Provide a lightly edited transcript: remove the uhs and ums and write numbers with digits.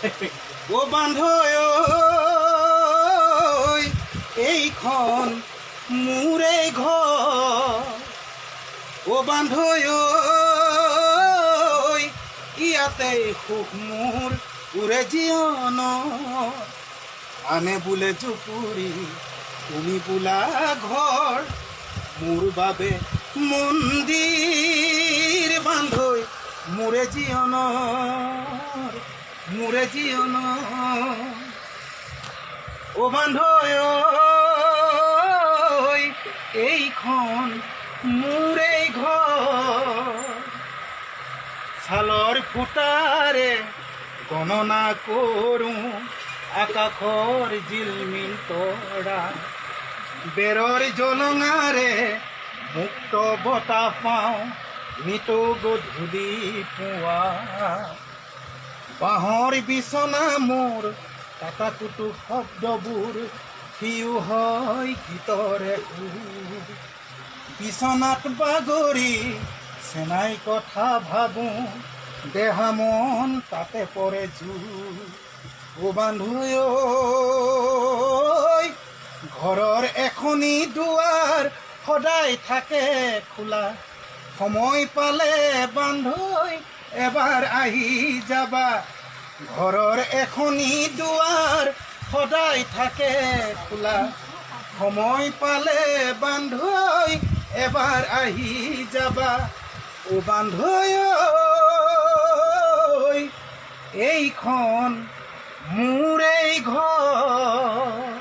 ও বান্ধ এইখন মোৰে ঘৰ, ও বান্ধ ইয়াতে সুখ মোৰ উৰে জীৱনৰ, আনে বোলে জুপুৰি তুমি বোলা ঘৰ, মোৰ বাবে মন্দিৰ বান্ধৈ মোৰে জীৱনৰ, মোৰে জীৱনৰ। ও বান্ধ এইখন মোৰে ঘৰ, ছালৰ ফুটাৰে গণনা কৰোঁ আকাশৰ জিলমিল তৰা, বেৰৰ জলঙাৰে মুক্ত বতাহ পাওঁ নিতৌ গধূলি পুৱা, বাঁহৰ বিচনা মোৰ কাটাকুটু শব্দবোৰ সিও হয় গীতৰে সুৰ, বিচনাত বাগৰি চেনাই কথা ভাবোঁ দেহা মন তাতে পৰে জোৰ। ও বান্ধ ঘৰৰ এখনি দুৱাৰ সদায় থাকে খোলা, সময় পালে বান্ধৈ এবাৰ আহি যাবা, ঘৰৰ এখনি দুৱাৰ সদায় থাকে খোলা, সময় পালে বান্ধৈ এবাৰ আহি যাবা। ও বান্ধ এইখন মোৰে ঘৰ।